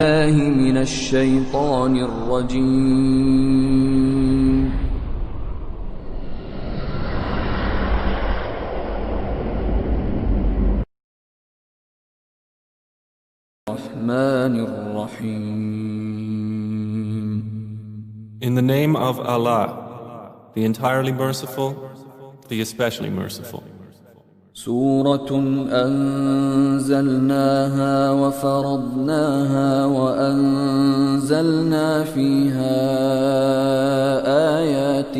الله من الشيطان الرجيم الرحمن الرحيم. In the name of Allah, the entirely merciful, the especially merciful. سورة أنزلناها وفرضناها وأنزلنا فيها آيات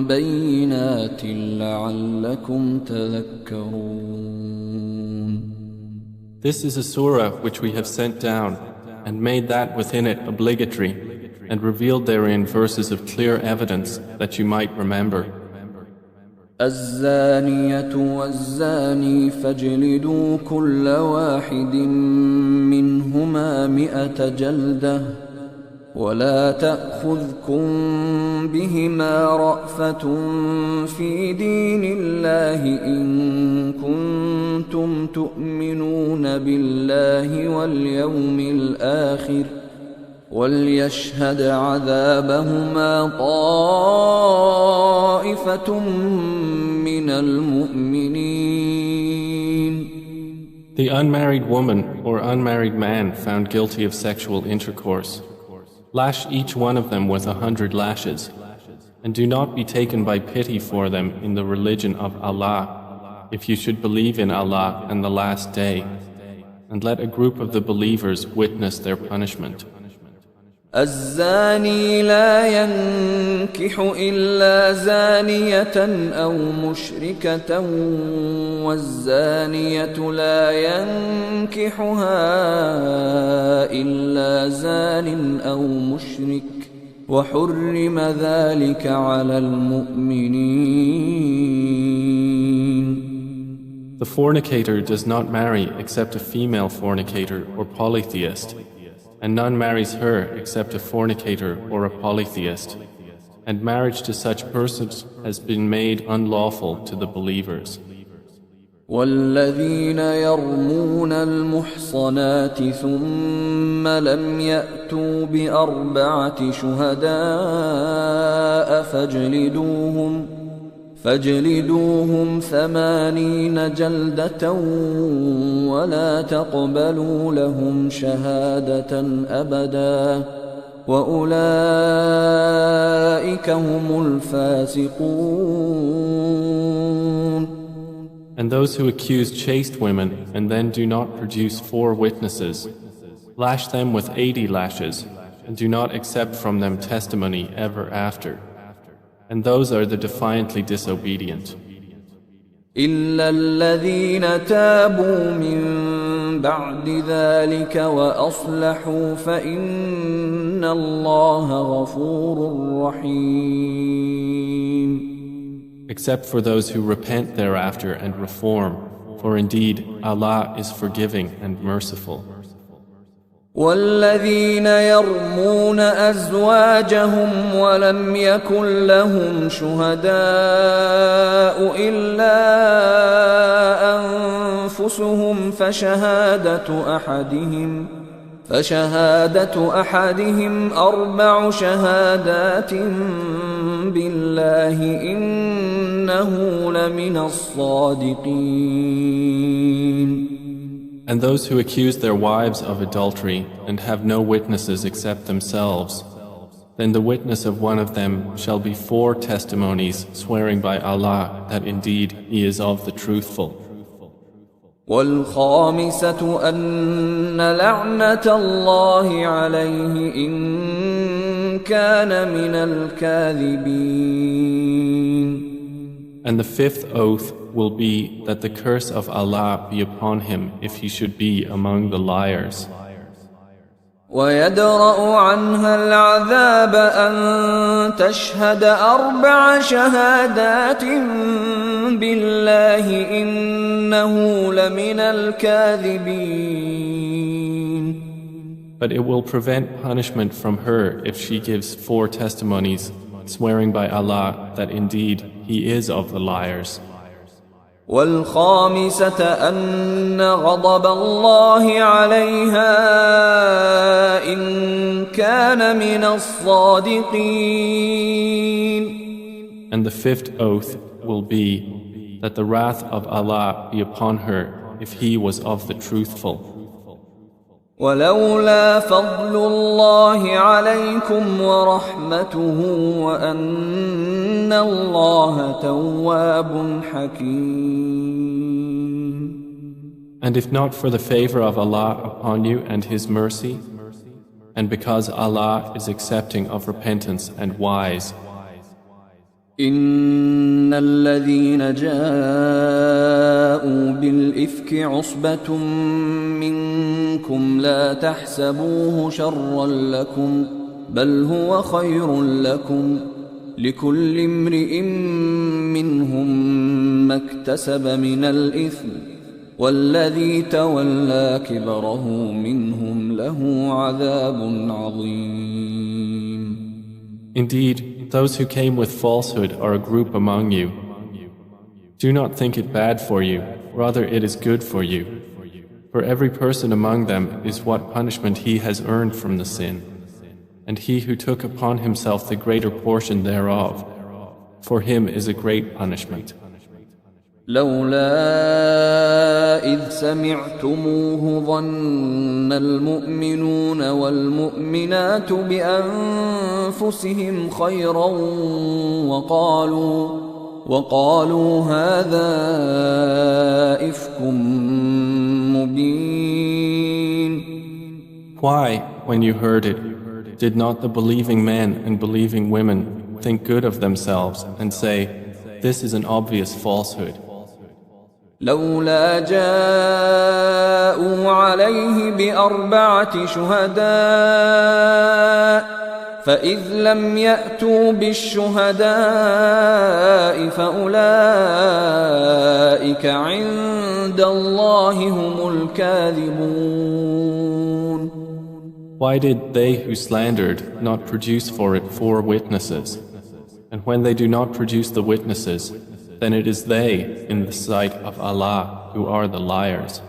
بينات لعلكم تذكرون. This is a surah which we have sent down and made that within it obligatory and revealed therein verses of clear evidence that you might remember. الزانية والزاني فاجلدوا كل واحد منهما 100 جلدة ولا تأخذكم بهما رأفة في دين الله إن كنتم تؤمنون بالله واليوم الآخر وليشهد عذابهما طائفة من المؤمنين. The unmarried woman or unmarried man found guilty of sexual intercourse, lash each one of them with 100 lashes, and do not be taken by pity for them in the religion of Allah, if you should believe in Allah and the last day, and let a group of the believers witness their punishment. الزاني لا ينكح إلا زانية أو مشركة والزانية لا ينكحها إلا زان أو مشرك وحرم ذلك على المؤمنين. The fornicator does not marry except a female fornicator or polytheist, and none marries her except a fornicator or a polytheist, and marriage to such persons has been made unlawful to the believers. والذين يرمون المحصنات ثم لم يأتوا ب4 شهداء فاجلدوهم 80 جلدة ولا تقبلوا لهم شهادة أبدا وأولئك هم الفاسقون. And those who accuse chaste women and then do not produce 4 witnesses, lash them with 80 lashes and do not accept from them testimony ever after. And those are the defiantly disobedient. إلا الذين تابوا من بعد ذلك وأصلحوا فإن الله غفور رحيم. Except for those who repent thereafter and reform, for indeed Allah is forgiving and merciful. والذين يرمون أزواجهم ولم يكن لهم شهداء إلا أنفسهم فشهادة أحدهم 4 شهادات بالله إنه لمن الصادقين. And those who accuse their wives of adultery and have no witnesses except themselves, then the witness of one of them shall be 4 testimonies swearing by Allah that indeed he is of the truthful. والخامسة أن لعنة الله عليه إن كان من الكاذبين. And the 5th oath will be that the curse of Allah be upon him if he should be among the liars. ويدرأ عنها العذاب أن تشهد 4 شهادات بالله إنه لمن الكاذبين. But it will prevent punishment from her if she gives 4 testimonies, swearing by Allah that indeed he is of the liars. والخامسة أن غضب الله عليها إن كان من الصادقين. And the fifth oath will be that the wrath of Allah be upon her if he was of the truthful. ولولا فضل الله عليكم ورحمته وأن الله تواب حكيم. And if not for the favor of Allah upon you and His mercy, and because Allah is accepting of repentance and wise, إن الذين جاءوا بالإفك عصبة منكم لا تحسبوه شرا لكم بل هو خير لكم لكل امرئ منهم ما اكتسب من الإثم والذي تولى كبره منهم له عذاب عظيم. Indeed, those who came with falsehood are a group among you. Do not think it bad for you, rather it is good for you. For every person among them is what punishment he has earned from the sin, and he who took upon himself the greater portion thereof, for him is a great punishment. لولا إذ سمعتموه ظن المؤمنون والمؤمنات بأنفسهم خيرا وقالوا هذا إفك مبين. Why, when you heard it, did not the believing men and believing women think good of themselves and say, this is an obvious falsehood? لولا جاءوا عليه بأربعة شهداء فإذ لم يأتوا بالشهداء فأولئك عند الله هم الكاذبون. Why did they who slandered not produce for it 4 witnesses? And when they do not produce the witnesses, then it is they in the sight of Allah who are the liars.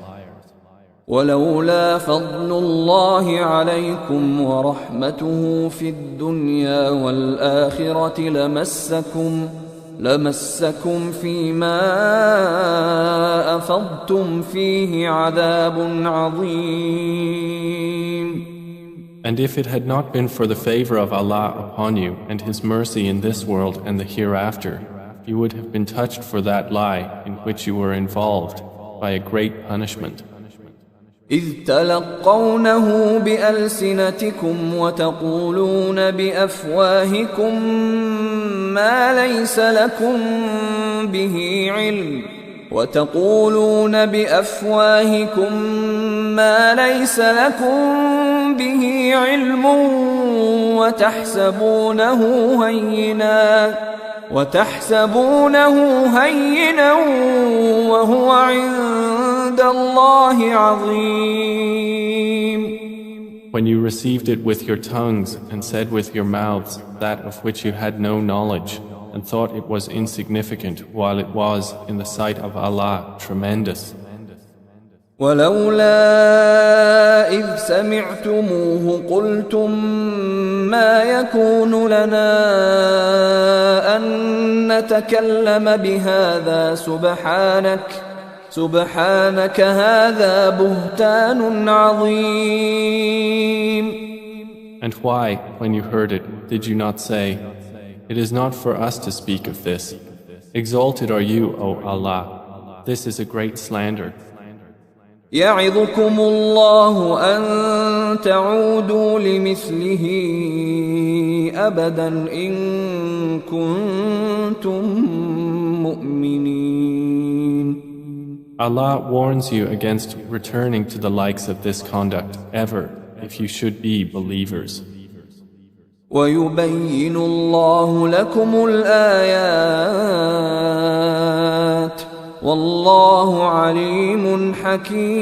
ولولا فضل الله عليكم ورحمته في الدنيا والآخرة لمسكم فيما أفضتم فيه عذاب عظيم. And if it had not been for the favor of Allah upon you and His mercy in this world and the hereafter, you would have been touched for that lie in which you were involved by a great punishment. إذ تلقونه بألسنتكم وتقولون بأفواهكم ما ليس لكم به علم وتحسبونه هينا وهو عند الله عظيم. When you received it with your tongues and said with your mouths that of which you had no knowledge and thought it was insignificant while it was in the sight of Allah tremendous. ولولا إذ سمعتموه قلتم ما يكون لنا أن نتكلم بهذا سبحانك هذا بهتان عظيم. And why, when you heard it, did you not say, it is not for us to speak of this. Exalted are you, O Allah. This is a great slander. يعظكم الله أن تعودوا لمثله أبدا إن كنتم مؤمنين. Allah warns you against returning to the likes of this conduct ever if you should be believers. ويبين الله لكم الآيات والله عليم حكيم.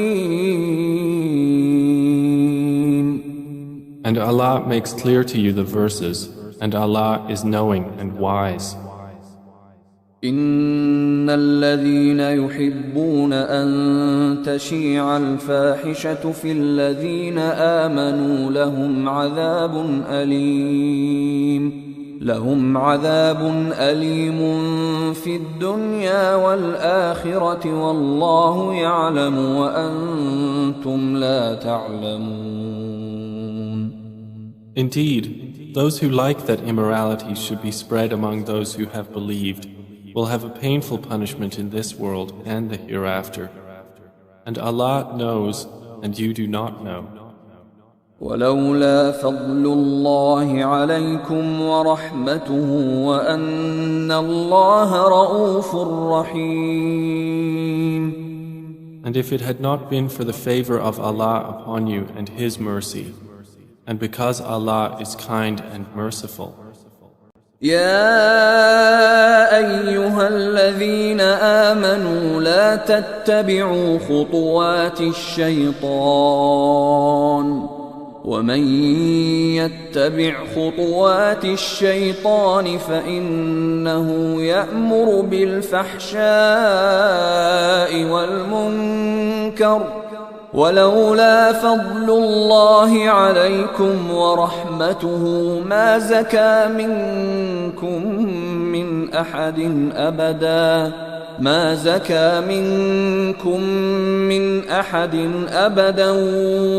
And Allah makes clear to you the verses, and Allah is knowing and wise. إن الذين يحبون أن تشيع الفاحشة في الذين آمنوا لهم عذاب أليم في الدنيا والآخرة والله يعلم وأنتم لا تعلمون. Indeed, those who like that immorality should be spread among those who have believed will have a painful punishment in this world and the hereafter. And Allah knows, and you do not know. ولولا فضل الله عليكم ورحمته وأن الله رؤوف رحيم. And if it had not been for the favor of Allah upon you and His mercy, and because Allah is kind and merciful. يا أيها الذين آمنوا لا تتبعوا خطوات الشيطان ومن يتبع خطوات الشيطان فإنه يأمر بالفحشاء والمنكر ولولا فضل الله عليكم ورحمته ما زكى منكم من أحد أبدا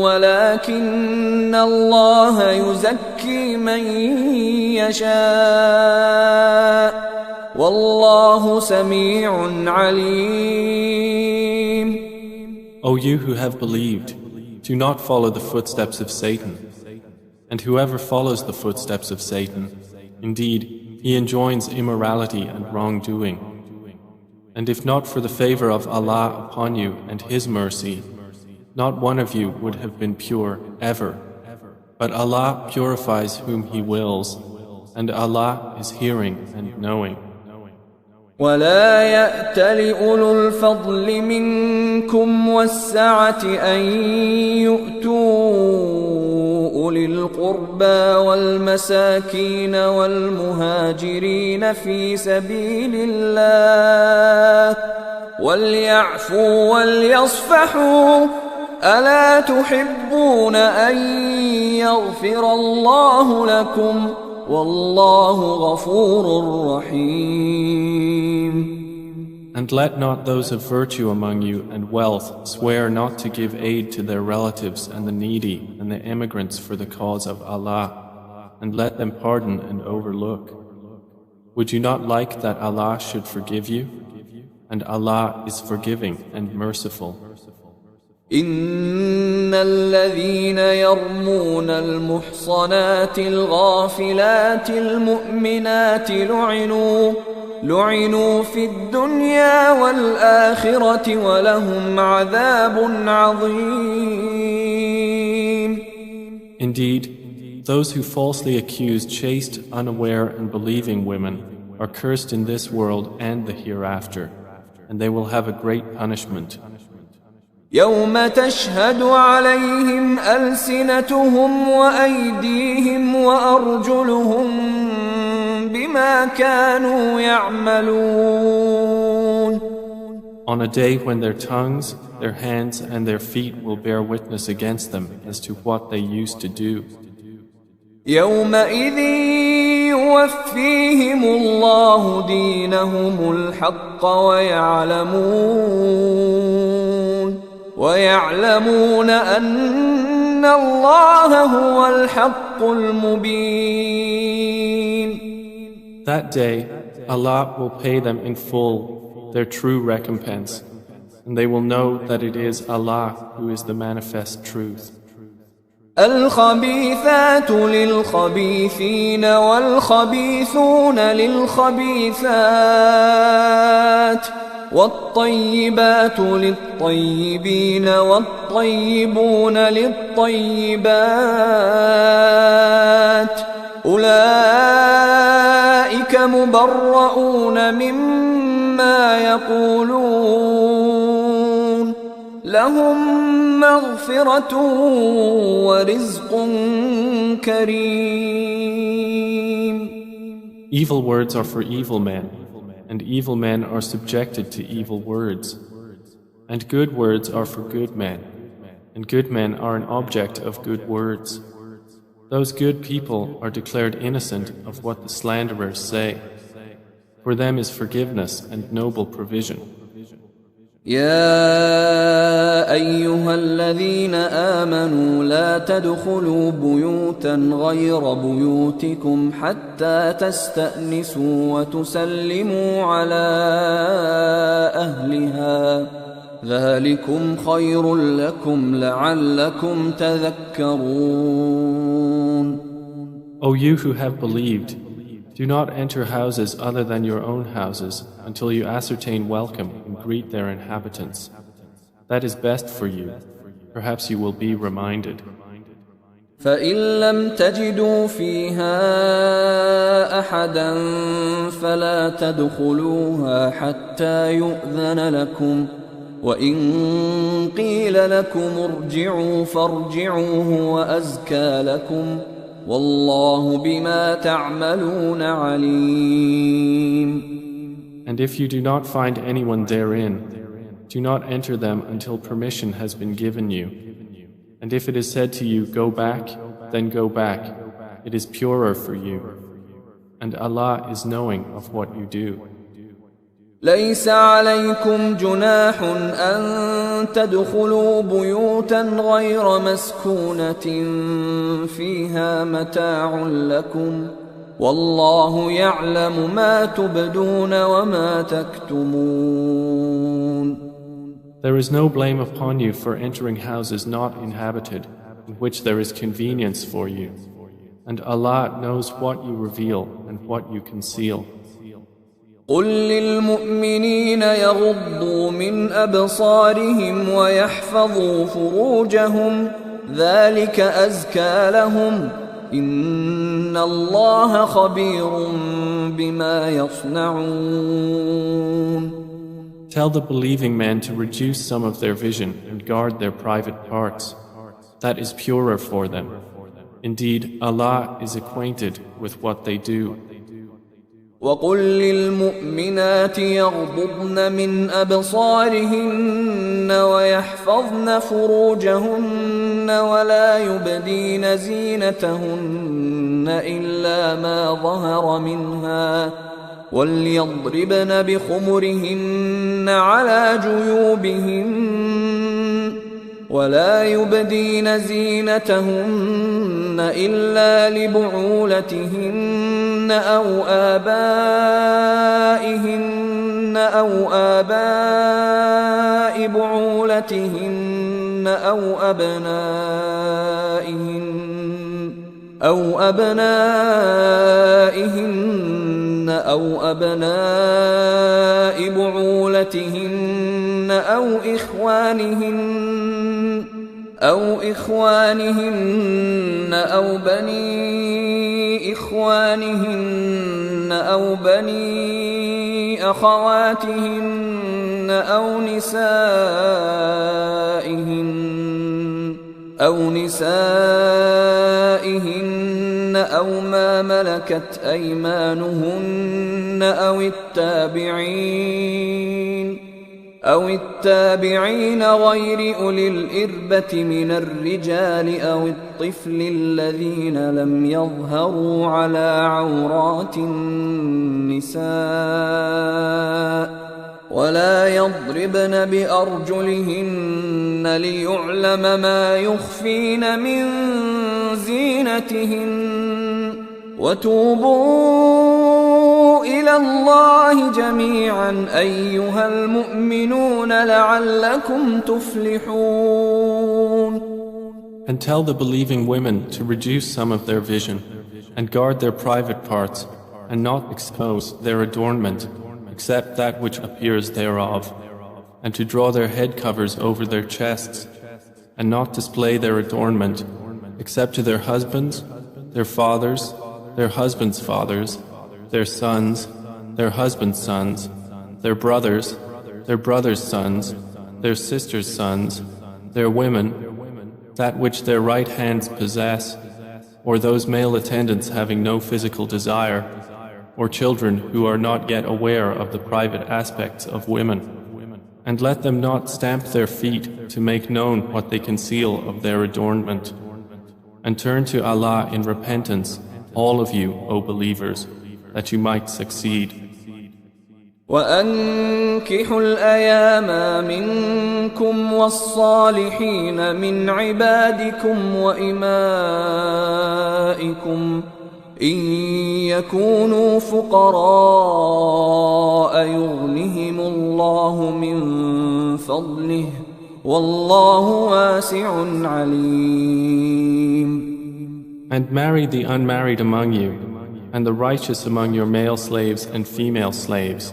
ولكن الله يزكي من يشاء والله سميع عليم. O you who have believed, do not follow the footsteps of Satan. And whoever follows the footsteps of Satan, indeed, he enjoins immorality and wrongdoing. And if not for the favor of Allah upon you and His mercy, not one of you would have been pure ever. But Allah purifies whom He wills, and Allah is hearing and knowing. ولا يأتل أولو الفضل منكم والسعة أن يؤتوا أولي القربى والمساكين والمهاجرين في سبيل الله وليعفوا وليصفحوا ألا تحبون أن يغفر الله لكم والله غفور رحيم. And let not those of virtue among you and wealth swear not to give aid to their relatives and the needy and the immigrants for the cause of Allah, and let them pardon and overlook. Would you not like that Allah should forgive you? And Allah is forgiving and merciful. إن الذين يرمون المحصنات الغافلات المؤمنات لعنوا في الدنيا والآخرة ولهم عذاب عظيم. Indeed, those who falsely accuse chaste, unaware and believing women are cursed in this world and the hereafter, and they will have a great punishment. يوم تشهد عليهم ألسنتهم وأيديهم وأرجلهم بما كانوا يعملون. On a day when their tongues, their hands and their feet will bear witness against them as to what they used to do. يومئذ يوفيهم الله دينهم الحق ويعلمون أن الله هو الحق المبين. That day, Allah will pay them in full their true recompense, and they will know that it is Allah who is the manifest truth. الخبيثات للخبيثين والخبيثون للخبيثات والطيبات للطيبين والطيبون للطيبات أولئك مبرؤون مما يقولون لهم مغفرة ورزق كريم. Evil words are for evil men, and evil men are subjected to evil words. And good words are for good men, and good men are an object of good words. Those good people are declared innocent of what the slanderers say. For them is forgiveness and noble provision. يا أيها الذين آمنوا لا تدخلوا بيوتا غير بيوتكم حتى تستأنسوا وتسلموا على أهلها ذلكم خير لكم لعلكم تذكرون. O you who have believed, do not enter houses other than your own houses until you ascertain welcome and greet their inhabitants. That is best for you. Perhaps you will be reminded. فإن لم تجدوا فيها أحدا فلا تدخلوها حتى يؤذن لكم وإن قيل لكم ارجعوا فارجعوا هو أزكى لكم والله بما تعملون عليم. And if you do not find anyone therein, do not enter them until permission has been given you. And if it is said to you, go back, then go back. It is purer for you. And Allah is knowing of what you do. ليس عليكم جناح أن تدخلوا بيوتا غير مسكونة فيها متاع لكم والله يعلم ما تبدون وما تكتمون. There is no blame upon you for entering houses not inhabited, in which there is convenience for you. And Allah knows what you reveal and what you conceal. قل للمؤمنين يغضوا من أبصارهم ويحفظوا فروجهم ذلك أزكى لهم إن الله خبير بما يصنعون. Tell the believing men to reduce some of their vision and guard their private parts. That is purer for them. Indeed, Allah is acquainted with what they do. وقل للمؤمنات يغضضن من أبصارهن ويحفظن فروجهن ولا يبدين زينتهن إلا ما ظهر منها وليضربن بخمرهن على جيوبهن ولا يبدين زينتهن إلا لبعولتهن أو آباء بعولتهن أو أبنائهن أو أبناء بعولتهن أو إخوانهن أو بني إخوانهن أو بني أخواتهن أو نسائهن أو ما ملكت أيمانهن أو التابعين غير أولي الإربة من الرجال أو الطفل الذين لم يظهروا على عورات النساء ولا يضربن بأرجلهن ليعلم ما يخفين من زينتهن وتوبوا إلى الله جميعا أيها المؤمنون لعلكم تفلحون. And tell the believing women to reduce some of their vision and guard their private parts and not expose their adornment except that which appears thereof, and to draw their head covers over their chests and not display their adornment except to their husbands, their fathers, their husbands' fathers, their sons, their husbands' sons, their brothers' sons, their sisters' sons, their women, that which their right hands possess, or those male attendants having no physical desire, or children who are not yet aware of the private aspects of women. And let them not stamp their feet to make known what they conceal of their adornment. And turn to Allah in repentance, all of you, O believers, that you might succeed. وأنكحوا الأيام منكم والصالحين من عبادكم وإمائكم إن يكونوا فقراء يغنهم الله من فضله والله واسع عليم. And marry the unmarried among you, and the righteous among your male slaves and female slaves.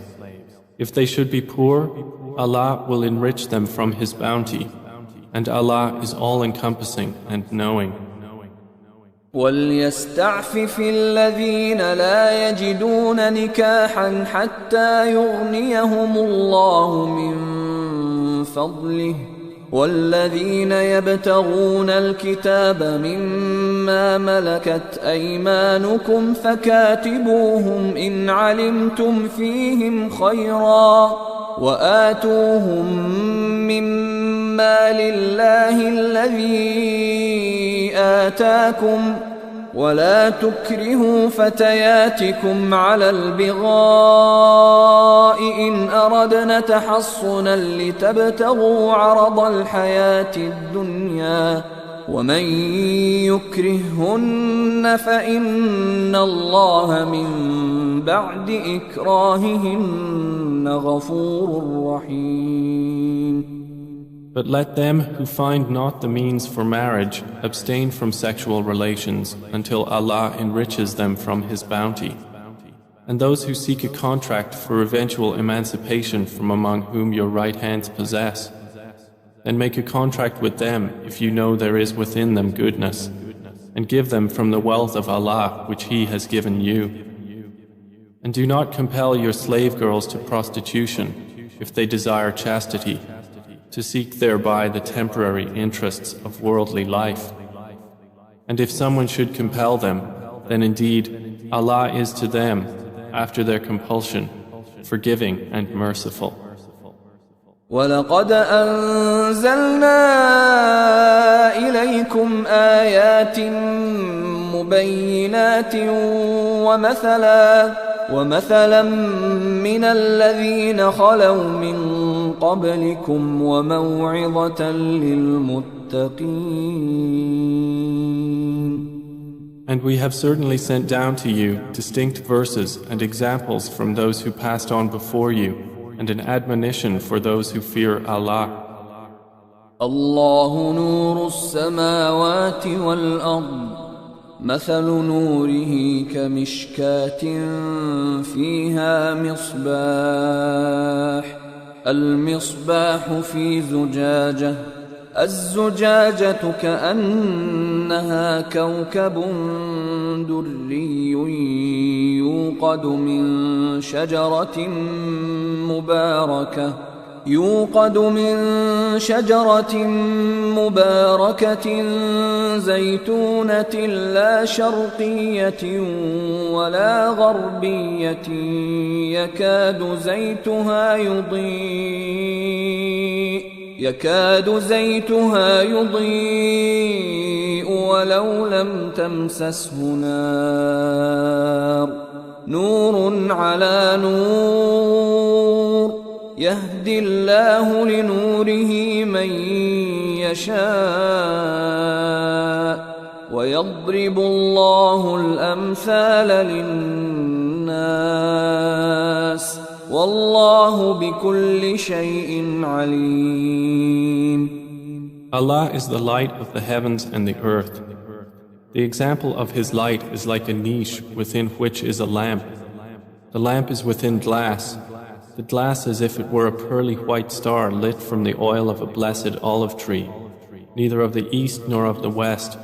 If they should be poor, Allah will enrich them from His bounty, and Allah is all-encompassing and knowing. وَلْيَسْتَعْفِفِ الَّذِينَ لَا يَجِدُونَ نِكَاحًا حَتَّى يُغْنِيَهُمُ اللَّهُ مِنْ فَضْلِهِ والذين يبتغون الكتاب مما ملكت أيمانكم فكاتبوهم إن علمتم فيهم خيرا وآتوهم مما لله الذي آتاكم ولا تكرهوا فتياتكم على البغاء إن أردنا تحصنا لتبتغوا عرض الحياة الدنيا ومن يكرههن فإن الله من بعد إكراههن غفور رحيم. But let them who find not the means for marriage abstain from sexual relations until Allah enriches them from His bounty. And those who seek a contract for eventual emancipation from among whom your right hands possess, then make a contract with them if you know there is within them goodness, and give them from the wealth of Allah which He has given you. And do not compel your slave girls to prostitution if they desire chastity, to seek thereby the temporary interests of worldly life. And if someone should compel them, then indeed Allah is to them, after their compulsion, forgiving and merciful. وَلَقَدْ أَنزَلْنَا إِلَيْكُمْ آيَاتٍ مُبَيِّنَاتٍ وَمَثَلًا مِّنَ الَّذِينَ خَلَوْا مِن قَبْلِكُمْ وَمَوْعِظَةً لِّلْمُتَّقِينَ. And we have certainly sent down to you distinct verses and examples from those who passed on before you, and an admonition for those who fear Allah. الله نور السماوات والأرض مثل نوره كمشكاة فيها مصباح المصباح في زجاجة الزجاجة كأنها كوكب دري يوقد من شجرة مباركة زيتونة لا شرقية ولا غربية يكاد زيتها يضيء ولو لم تمسسه نار نور على نور يهدي الله لنوره من يشاء ويضرب الله الأمثال للناس والله بكل شيء عليم. Allah is the light of the heavens and the earth. The example of His light is like a niche within which is a lamp. The lamp is within glass. The glass as if it were a pearly white star lit from the oil of a blessed olive tree, neither of the east nor of the west,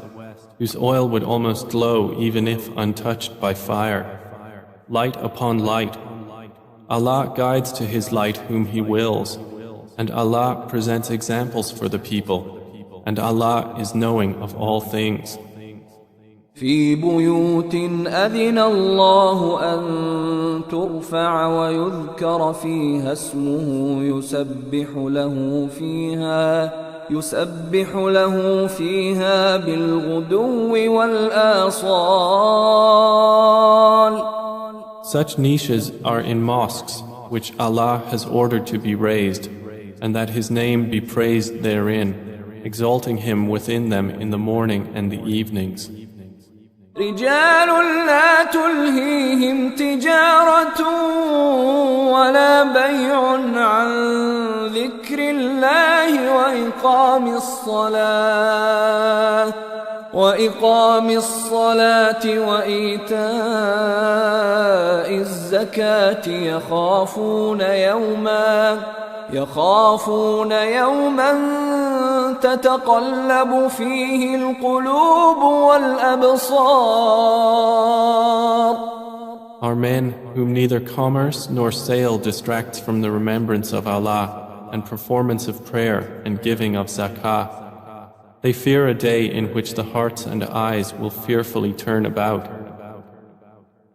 whose oil would almost glow even if untouched by fire. Light upon light. Allah guides to His light whom He wills, and Allah presents examples for the people, and Allah is knowing of all things. في بيوت أذن الله أن ترفع ويذكر فيها اسمه يسبح له فيها بالغدو والآصال. Such niches are in mosques which Allah has ordered to be raised, and that His name be praised therein, exalting Him within them in the morning and the evenings. رجال لا تلهيهم تجارة ولا بيع عن ذكر الله وإقام الصلاة وإيتاء الزكاة يخافون يوما تتقلب فيه القلوب والأبصار. Are men whom neither commerce nor sale distracts from the remembrance of Allah and performance of prayer and giving of zakah. They fear a day in which the hearts and eyes will fearfully turn about.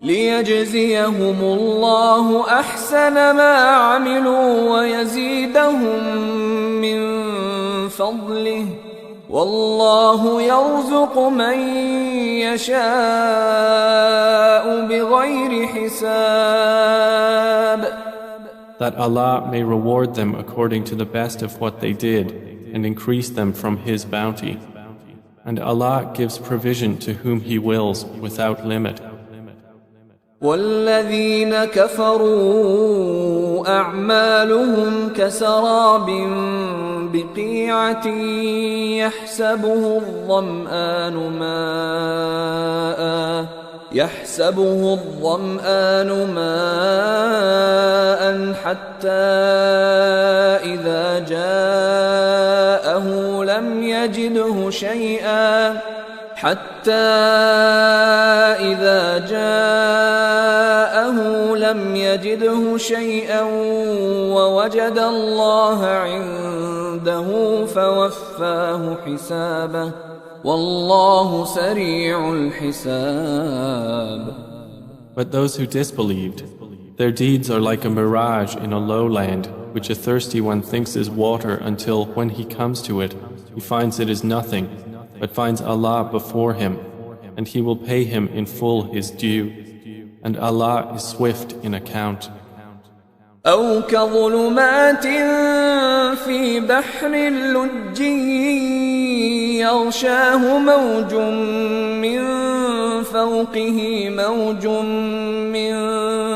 ليجزيهم الله أحسن ما عملوا ويزيدهم من فضله والله يرزق من يشاء بغير حساب. That Allah may reward them according to the best of what they did and increase them from His bounty. And Allah gives provision to whom He wills without limit. والذين كفروا أعمالهم كسراب بقيعة يحسبه الظمآن ماء حتى إذا جاءه لم يجده شيئا ووجد الله عنده فوفاه حسابه والله سريع الحساب. But those who disbelieved, their deeds are like a mirage in a lowland, which a thirsty one thinks is water until, when he comes to it, he finds it is nothing, but finds Allah before him, and He will pay him in full his due, and Allah is swift in account. أو كظلمات في بحر لجي يغشاه موج من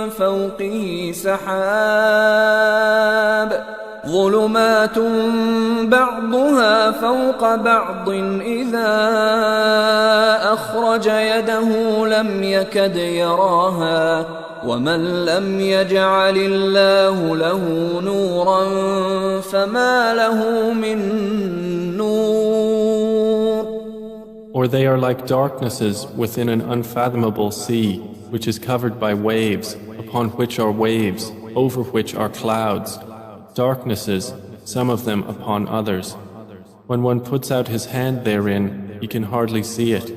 فوقه سحاب ظلمات بعضها فوق بعض إذا أخرج يده لم يكد يراها ومن لم يجعل الله له نورا فما له من نور. Or they are like darknesses within an unfathomable sea, which is covered by waves, upon which are waves, over which are clouds. Darknesses, some of them upon others. When one puts out his hand therein, he can hardly see it.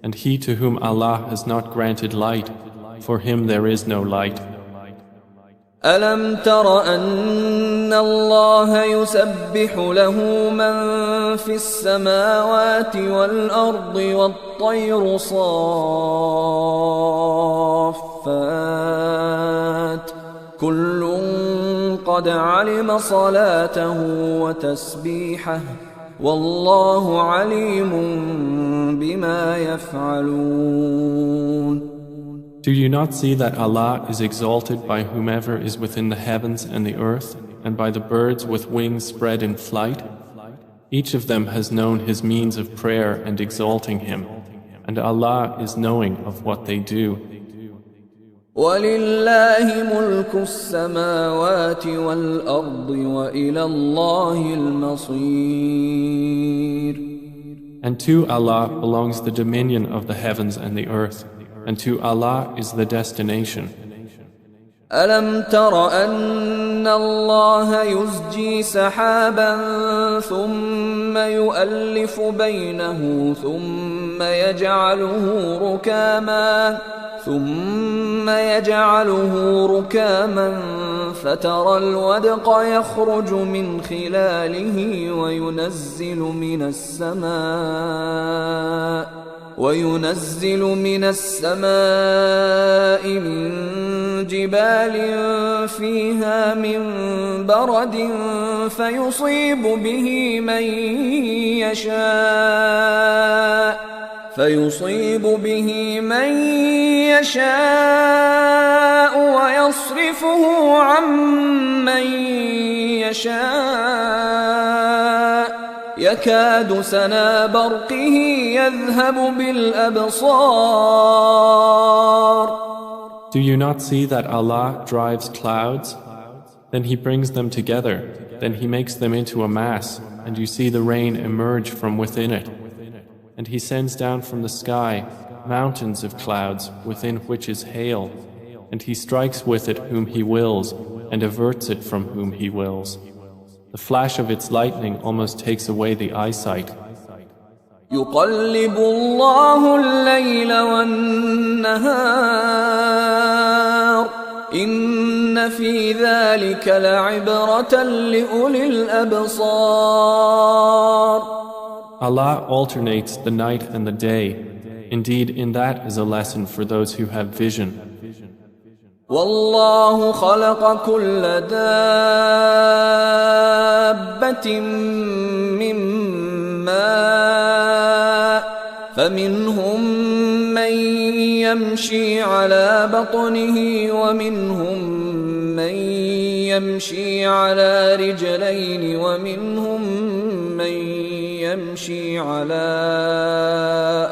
And he to whom Allah has not granted light, for him there is no light. ألم تر أن الله يسبح له من في السماوات والأرض والطير صافات كل قد علم صلاته وتسبيحه والله عليم بما يفعلون. Do you not see that Allah is exalted by whomever is within the heavens and the earth, and by the birds with wings spread in flight? Each of them has known his means of prayer and exalting Him, and Allah is knowing of what they do. وَلِلَّهِ مُلْكُ السَّمَاوَاتِ وَالْأَرْضِ وَإِلَى اللَّهِ الْمَصِيرُ. And to Allah belongs the dominion of the heavens and the earth, and to Allah is the destination. ألم تر أن الله يزجي سحابا ثم يؤلف بينه ثم يجعله ركاما فترى الودق يخرج من خلاله وينزل من السماء من جبال فيها من برد فيصيب به من يشاء ويصرفه عن من يشاء يكاد سنا برقه يذهب بالأبصار. Do you not see that Allah drives clouds? Then He brings them together, then He makes them into a mass, and you see the rain emerge from within it. And He sends down from the sky mountains of clouds within which is hail, and He strikes with it whom He wills and averts it from whom He wills. The flash of its lightning almost takes away the eyesight. يقلب الله الليل والنهار إن في ذلك لعبرة لأولي الأبصار. Allah alternates the night and the day. Indeed, in that is a lesson for those who have vision. والله خلق كل دابة من ماء فمنهم من يمشي على بطنه ومنهم من يمشي على رجلين ومنهم من يمشي على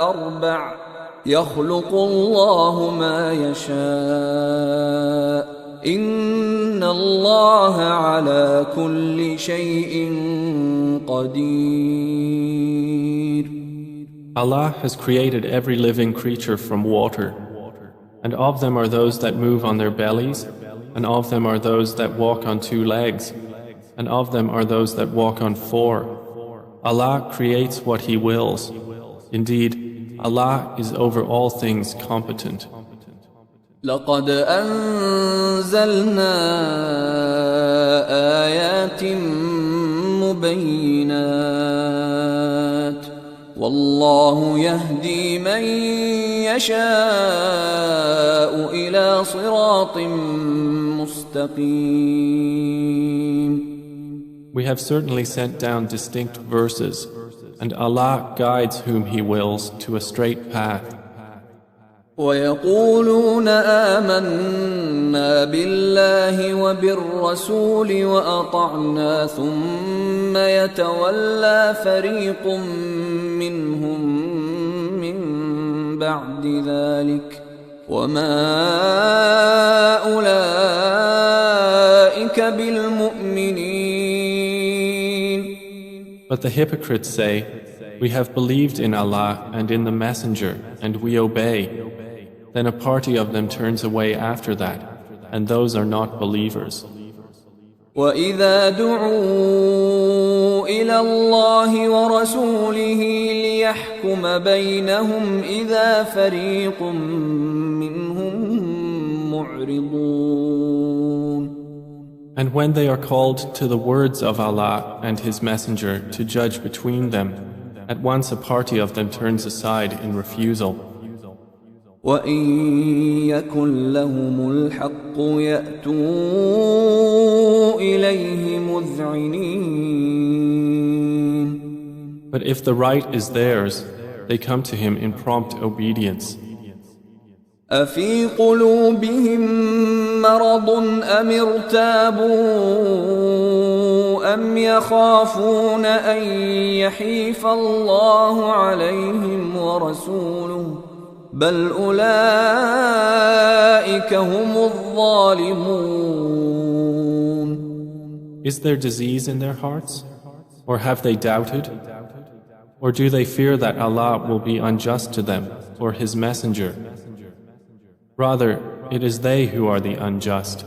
أربع يخلق الله ما يشاء إن الله على كل شيء قدير. Allah has created every living creature from water, and of them are those that move on their bellies, and of them are those that walk on 2 legs, and of them are those that walk on 4. Allah creates what He wills. Indeed, Allah is over all things competent. لقد أنزلنا آيات مبينات والله يهدي من يشاء إلى صراط مستقيم. We have certainly sent down distinct verses, and Allah guides whom He wills to a straight path. ويقولون آمنا بالله وبالرسول وأطعنا ثم يتولى فريق منهم من بعد ذلك وما أولئك بالمؤمنين. But the hypocrites say, we have believed in Allah and in the Messenger, and we obey. Then a party of them turns away after that, and those are not believers. وَإِذَا دُعُوا إِلَى اللَّهِ وَرَسُولِهِ لِيَحْكُمَ بَيْنَهُمْ إِذَا فَرِيقٌ مِّنْهُمْ مُعْرِضُونَ. And when they are called to the words of Allah and His Messenger to judge between them, at once a party of them turns aside in refusal. وَإِن يَكُن لَّهُمُ الْحَقُّ يَأْتُوا إِلَيْهِ مُذْعِنِينَ. But if the right is theirs, they come to Him in prompt obedience. أَفِي قُلُوبِهِم مَّرَضٌ أَمِ ارْتَابُوا أَمْ يَخَافُونَ أَن يَحِيفَ اللَّهُ عَلَيْهِمْ وَرَسُولُهُ بَلْ أُولَئِكَ هُمُ الظَّالِمُونَ. Is there disease in their hearts? Or have they doubted? Or do they fear that Allah will be unjust to them or His Messenger? Rather, it is they who are the unjust.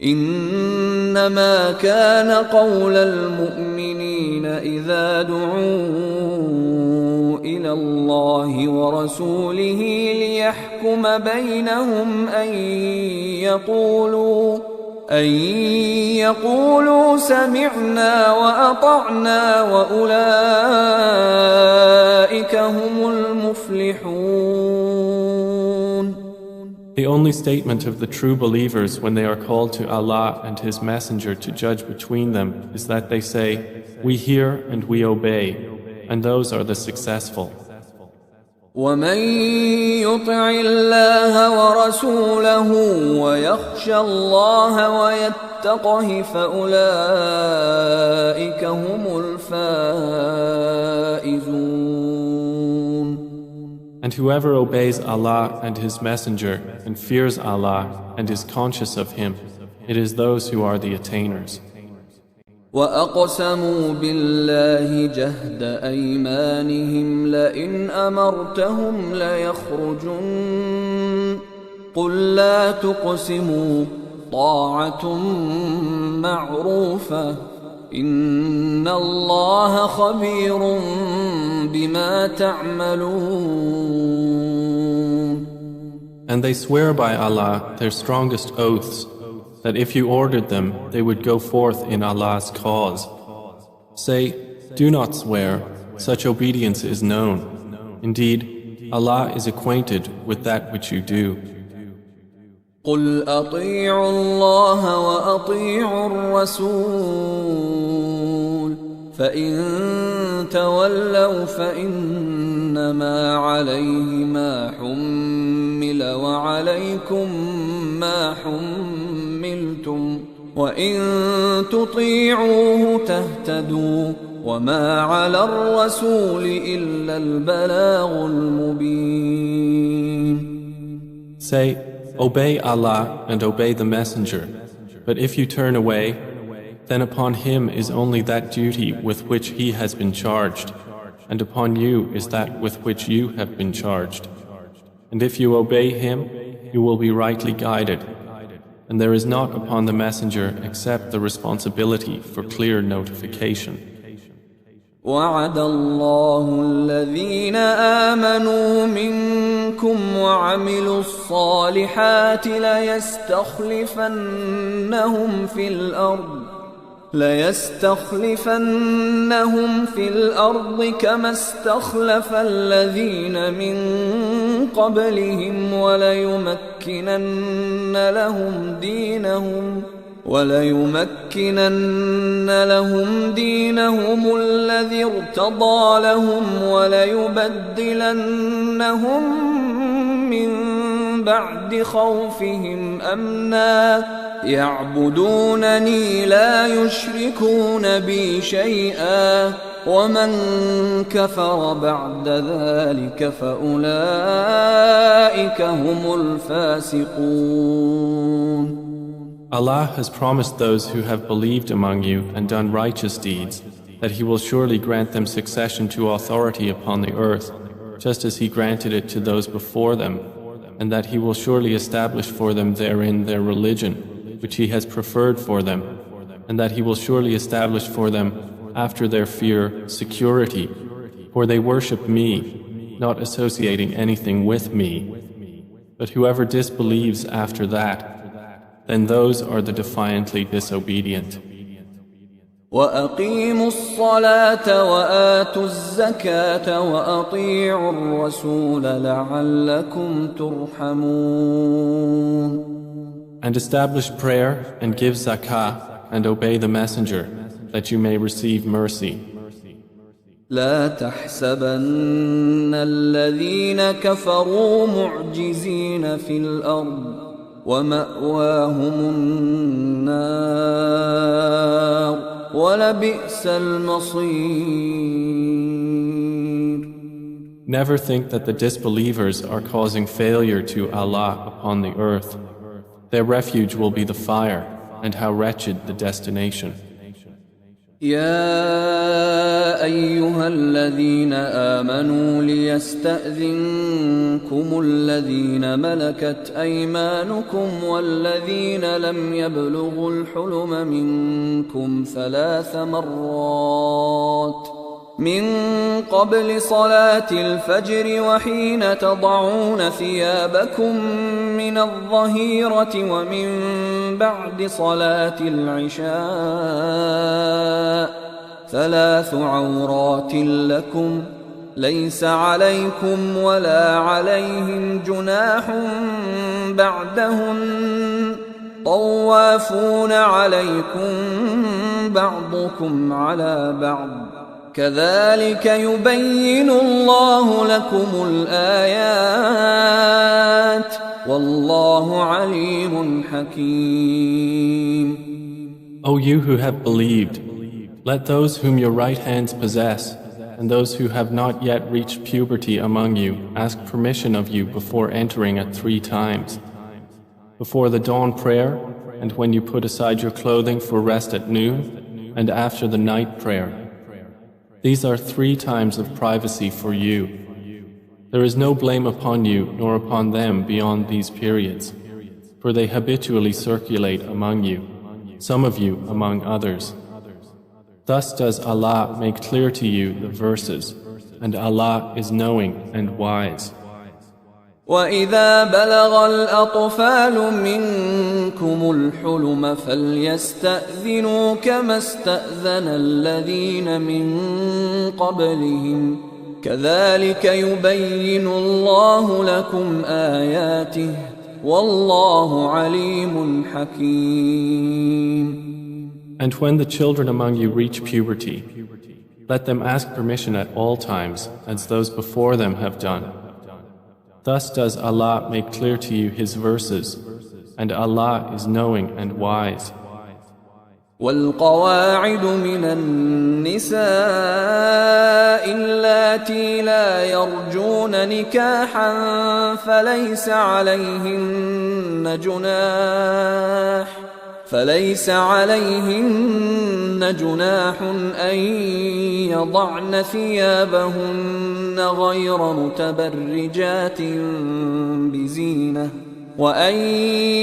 إنما كان قول المؤمنين إذا دعوا إلى الله ورسوله ليحكم بينهم أن يقولوا سمعنا وأطعنا وأولئك هم المفلحون. The only statement of the true believers when they are called to Allah and His Messenger to judge between them is that they say, "We hear and we obey," and those are the successful. ومن يطع الله ورسوله ويخشى الله ويتقه فأولئك هم الفائزون. And whoever obeys Allah and His Messenger and fears Allah and is conscious of Him, it is those who are the attainers. وأقسموا بالله جهد أيمانهم لئن أمرتهم ليخرجن قل لا تقسموا طاعة معروفة إن الله خبير بما تعملون. And they swear by Allah their strongest oaths that if you ordered them, they would go forth in Allah's cause. Say, do not swear, such obedience is known. Indeed, Allah is acquainted with that which you do. قل أطيعوا الله وأطيعوا الرسول فإن تولوا فإنما عليه ما حمل وعليكم ما حملتم وإن تطيعوه تهتدوا وما على الرسول إلا البلاغ المبين. Say, obey Allah and obey the Messenger, but if you turn away, then upon him is only that duty with which he has been charged, and upon you is that with which you have been charged. And if you obey him, you will be rightly guided. And there is not upon the Messenger except the responsibility for clear notification. وعد الله الذين آمنوا منكم وعملوا الصالحات ليستخلفنهم في الأرض كما استخلف الذين من قبلهم وليمكنن لهم دينهم الذي ارتضى لهم وليبدلنهم من بعد خوفهم أمنا يعبدونني لا يشركون بي شيئا ومن كفر بعد ذلك فأولئك هم الفاسقون. Allah has promised those who have believed among you and done righteous deeds that He will surely grant them succession to authority upon the earth, just as He granted it to those before them, and that He will surely establish for them therein their religion, which He has preferred for them, and that He will surely establish for them after their fear security, for they worship Me, not associating anything with Me. But whoever disbelieves after that, then those are the defiantly disobedient. وأقيموا الصلاة وآتوا الزكاة وأطيعوا الرسول لعلكم ترحمون. And establish prayer and give zakah and obey the Messenger that you may receive mercy. لا تحسبن الذين كفروا معجزين في الأرض ومأواهم النار ولبئس المصير. Never think that the disbelievers are causing failure to Allah upon the earth. Their refuge will be the fire, and how wretched the destination. يا أيها الذين آمنوا ليستأذنكم الذين ملكت أيمانكم والذين لم يبلغوا الحلم منكم 3 مرات من قبل صلاة الفجر وحين تضعون ثيابكم من الظهيرة ومن بعد صلاة العشاء 3 عورات لكم ليس عليكم ولا عليهم جناح بعدهن طوافون عليكم بعضكم على بعض كذلك يبين الله لكم الآيات والله عليم حكيم. O you who have believed, let those whom your right hands possess and those who have not yet reached puberty among you ask permission of you before entering at 3 times. Before the dawn prayer, and when you put aside your clothing for rest at noon, and after the night prayer. These are 3 times of privacy for you. There is no blame upon you nor upon them beyond these periods, for they habitually circulate among you, some of you among others. Thus does Allah make clear to you the verses, and Allah is knowing and wise. وَإِذَا بَلَغَ الْأَطْفَالُ مِنكُمُ الْحُلُمَ فَلْيَسْتَأْذِنُوا كَمَا اسْتَأْذَنَ الَّذِينَ مِن قَبْلِهِمْ كَذَلِكَ يُبَيِّنُ اللَّهُ لَكُمْ آيَاتِهِ وَاللَّهُ عَلِيمٌ حَكِيمٌ. And when the children among you reach puberty, let them ask permission at all times, as those before them have done. Thus does Allah make clear to you His verses, and Allah is knowing and wise. والقواعد من النساء اللاتي لا يرجون نكاحا فليس عليهن جناح أن يضعن ثيابهن غير متبرجات بزينة وأن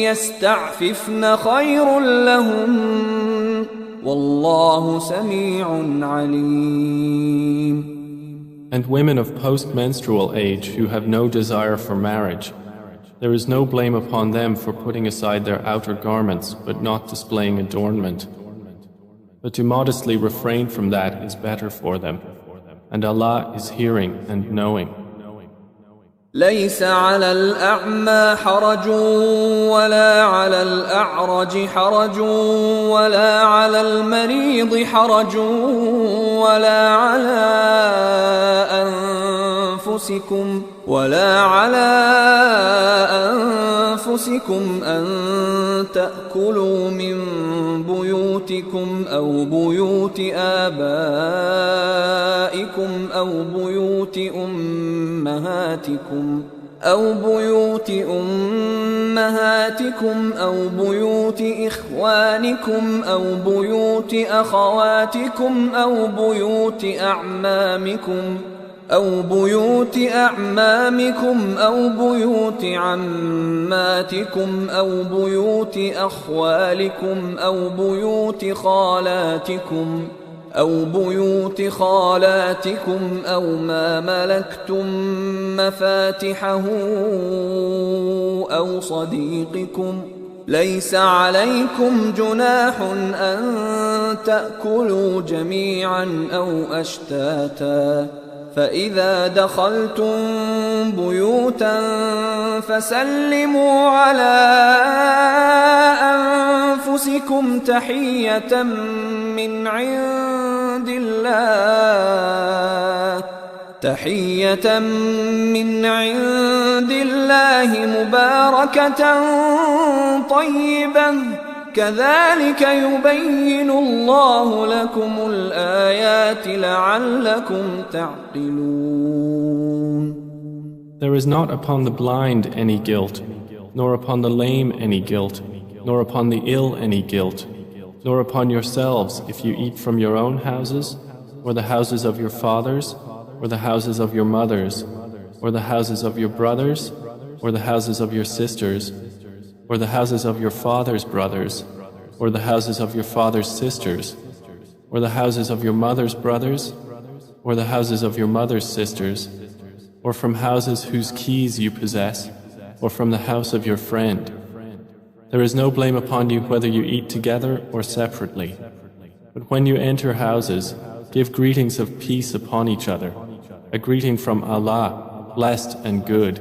يستعففن خير لهن والله سميع عليم. And women of post-menstrual age who have no desire for marriage, there is no blame upon them for putting aside their outer garments but not displaying adornment. But to modestly refrain from that is better for them, and Allah is hearing and knowing. ليس على الأعمى حرج ولا على الأعرج حرج ولا على المريض حرج ولا على أنفسكم أن تأكلوا من بيوتكم أو بيوت آبائكم أو بيوت أمهاتكم أو بيوت إخوانكم أو بيوت أخواتكم أو بيوت أعمامكم أو بيوت عماتكم أو بيوت أخوالكم أو بيوت خالاتكم أو ما ملكتم مفاتحه أو صديقكم ليس عليكم جناح أن تأكلوا جميعا أو أشتاتا فإذا دخلتم بيوتا فسلموا على أنفسكم تحية من عند الله مباركة طيبة كذلك يبين الله لكم الآيات لعلكم تعقلون. There is not upon the blind any guilt, nor upon the lame any guilt, nor upon the ill any guilt, nor upon yourselves if you eat from your own houses, or the houses of your fathers, or the houses of your mothers, or the houses of your brothers, or the houses of your sisters, or the houses of your father's brothers, or the houses of your father's sisters, or the houses of your mother's brothers, or the houses of your mother's sisters, or from houses whose keys you possess, or from the house of your friend. There is no blame upon you whether you eat together or separately. But when you enter houses, give greetings of peace upon each other, a greeting from Allah, blessed and good.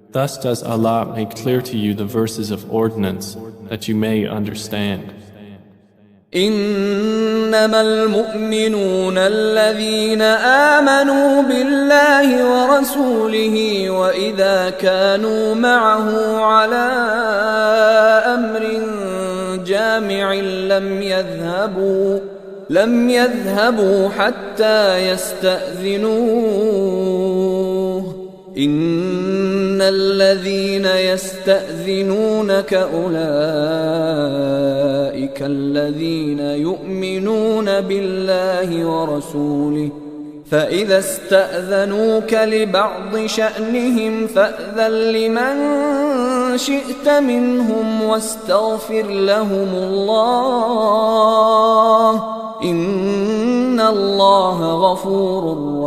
Thus does Allah make clear to you the verses of ordinance, that you may understand. إنما المؤمنون الذين آمنوا بالله ورسوله وإذا كانوا معه على أمر جامع لم يذهبوا حتى يستأذنوه إن الذين يستأذنونك أولئك الذين يؤمنون بالله ورسوله فإذا استأذنوك لبعض شأنهم فأذن لمن شئت منهم واستغفر لهم الله إن الله غفور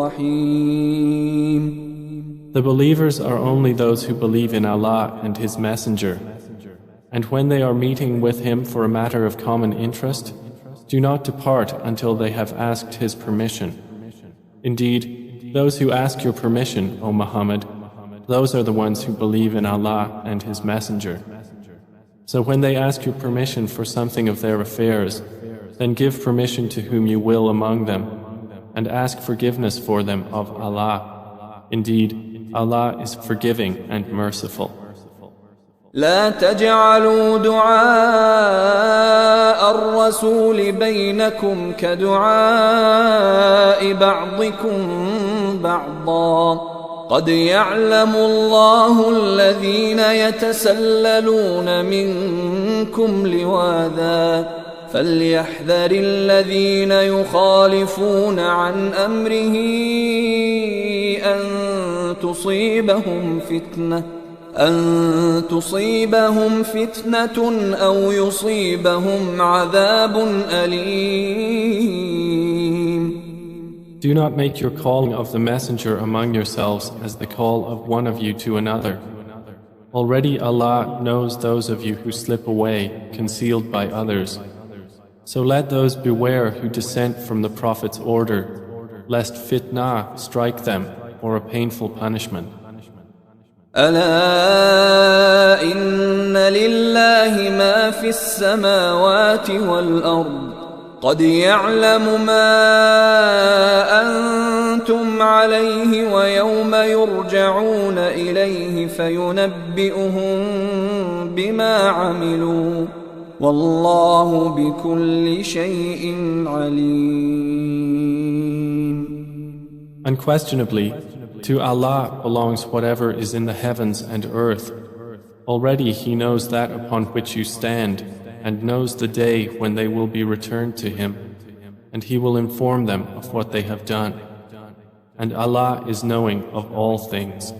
رحيم. The believers are only those who believe in Allah and His Messenger. And when they are meeting with Him for a matter of common interest, do not depart until they have asked His permission. Indeed, those who ask your permission, O Muhammad, those are the ones who believe in Allah and His Messenger. So when they ask your permission for something of their affairs, then give permission to whom you will among them, and ask forgiveness for them of Allah. Indeed, Allah is forgiving and merciful. لا تجعلوا دعاء الرسول بينكم كدعاء بعضكم بعضا قد يعلم الله الذين يتسللون منكم لواذا فليحذر الذين يخالفون عن أمره أن تصيبهم فتنة أو يصيبهم عذاب أليم. Do not make your calling of the messenger among yourselves as the call of one of you to another. Already Allah knows those of you who slip away, concealed by others. So let those beware who dissent from the Prophet's order, lest fitna strike them or a painful punishment. ألا إن لله ما في السماوات والأرض قد يعلم ما أنتم عليه ويوم يرجعون إليه فينبئهم بما عملوا والله بكل شيء عليم. Unquestionably, to Allah belongs whatever is in the heavens and earth. Already He knows that upon which you stand, and knows the day when they will be returned to Him, and He will inform them of what they have done. And Allah is knowing of all things.